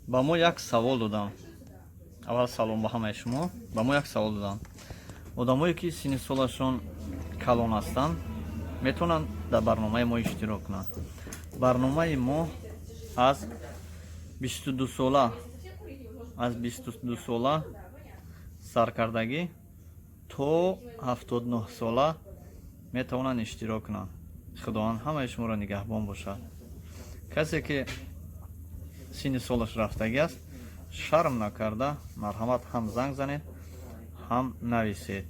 ба мо як савол додам. Аввал салом ба ҳамаи шумо. Ба мо як савол додам. одамое ки синни солашон калон ҳастанд метавонанд дар барномаи мо иштирок кунанд. барномаи мо аз 22 сола саркардагӣ то 79 сола метавонанд иштирок кунанд. худованд ҳамаи шуморо нигаҳбон бошад. касе ки синни солаш рафтагӣ аст, шарм накарда марҳамат ҳам занг занед, ҳам нависед.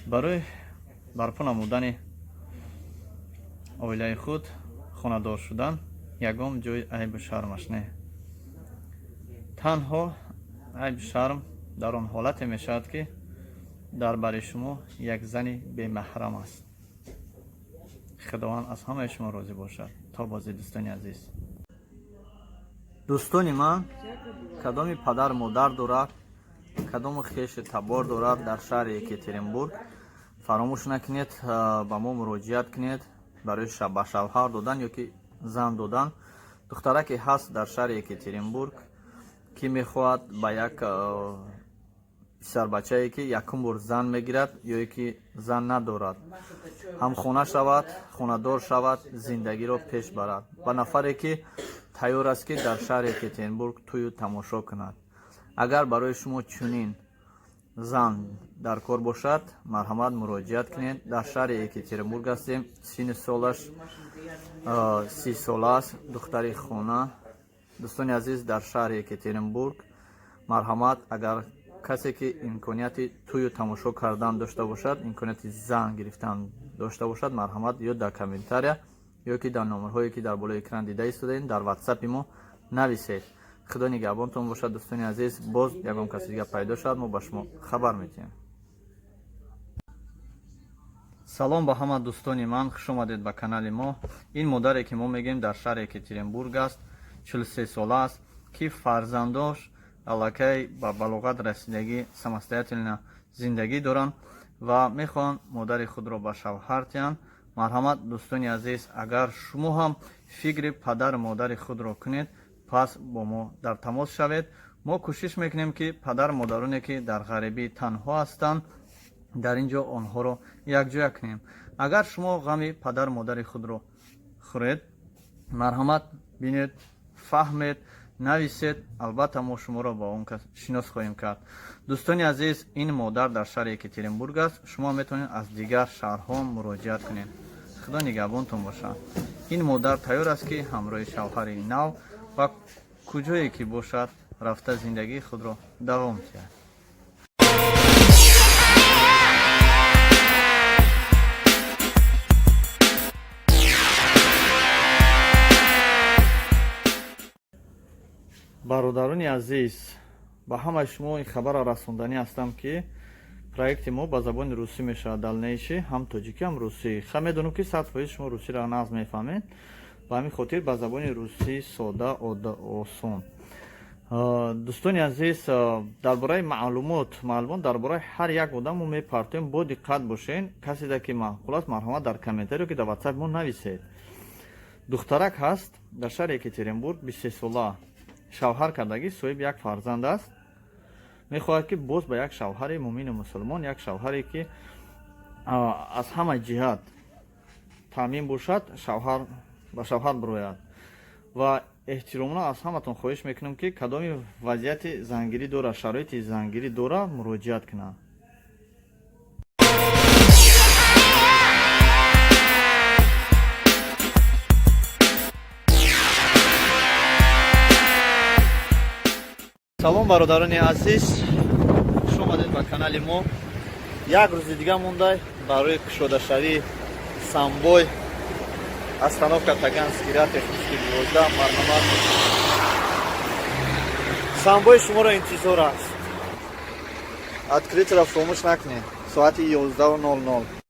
барои барпо намудани оилаи худ хонадор шудан ягон ҷои айбу шармаш не. танҳо айбу шарм дар он ҳолате мешавад ки дар бари шумо як зани бемаҳрам аст. худованд аз ҳамаи шумо розӣ бошад. то бозӣ дӯстони азиз. дӯстони ман, кадоми падар модар дорад, кадоми хеши табор дорад дар шаҳри Екатеринбург, фаромӯш накунед ба мо муроҷиат кунед барои ба шавҳар додан ё ки зан додан. духтараке ҳаст дар шаҳри Екатеринбург ки мехоҳад ба як писарбачае ки якум бор зан мегирад ё ки зан надорад, ҳамхона шавад, хонадор шавад, зиндагиро пеш барад ба нафаре ки тайёр аст ки дар шаҳри Екатеринбург тӯю тамошо кунад. агар барои шумо чунин зан дар кор бошад, марҳамат муроҷиат кунед. дар шаҳри Екатеринбург ҳастем. синни солаш 30 сола аст, духтари хона. дӯстони азиз, дар шаҳри Екатеринбург марҳамат, агар касе ки имконияти тӯю тамошо кардан дошта бошад, имконияти зан гирифтан дошта бошад, марҳамат ё дар комментария ё ки дар номерҳое ки дар болои экран дида истодаем дар ватсапи мо нависед. худо нигаҳбонтон бошад. дӯстони азиз, боз ягон каси дига пайдо шавад, мо ба шумо хабар медиҳем. салом ба ҳама дӯстони ман, хуш омадед ба канали мо. ин модаре ки мо мегӯем дар шаҳри Екатеринбург аст, 43 сола аст, ки фарзандош аллакай ба балоғат расидагӣ самостоятельно зиндагӣ доранд ва мехоҳанд модари худро ба шавҳар диҳанд. марҳамат дӯстони азиз, агар шумо ҳам фикри падару модари худро кунед, пас бо мо дар тамос шавед. мо кӯшиш мекунем ки падару модароне ки дар ғарибӣ танҳо ҳастанд, дар ин ҷо онҳоро якҷоя кунем. агар шумо ғами падару модари худро хӯред, марҳамат бинед, фаҳмед, нависед. албатта мо шуморо ба он кас шинос хоҳем кард. дӯстони азиз, ин модар дар шаҳри Екатеринбург аст. шумо метавонед аз дигар шаҳрҳо муроҷиат кунед. худо нигаҳбонтон бошад. ин модар тайёр аст ки ҳамроҳи шавҳари нав ва куҷое ки бошад рафта зиндагии худро давом диҳад. бародарони азиз, ба ҳамаи шумо ин хабарро расонданӣ ҳастам ки проекти мо ба забони русӣ мешавад. далнейши ҳам тоҷикӣ ҳам русӣ. ха медонам ки 100% шумо русиро нағз мефаҳмед. ба ҳамин хотир ба забони русӣ сода осон. дӯстони азиз, дар бораи маълумот дар бораи ҳар як одам мо мепартоем. бо диққат бошен. касе ки маъқул аст, марҳамат дар комментариё ки дар ватсап мо нависед. духтарак ҳаст дар шаҳри Екатеринбург, 23 сола, шавҳар кардагӣ, соҳиби як фарзанд аст. мехоҳад ки боз ба як шавҳари муъмину мусулмон, як шавҳаре ки аз ҳама ҷиҳат таъмин бошад, ба шавҳар бирояд. ва эҳтиромона аз ҳаматон хоҳиш мекунам ки кадоми вазъияти зангирӣ дора, шароити зангирӣ дора, муроҷиат кунад. салом бародарони азиз, хуш омадед ба канали мо. як рӯзи дига мондай барои кушодашавии самбой остановка Таганский ряд технически 12. марҳамат, самбой шуморо интизор аст. открытиро фаромӯш накунед. соати 11:00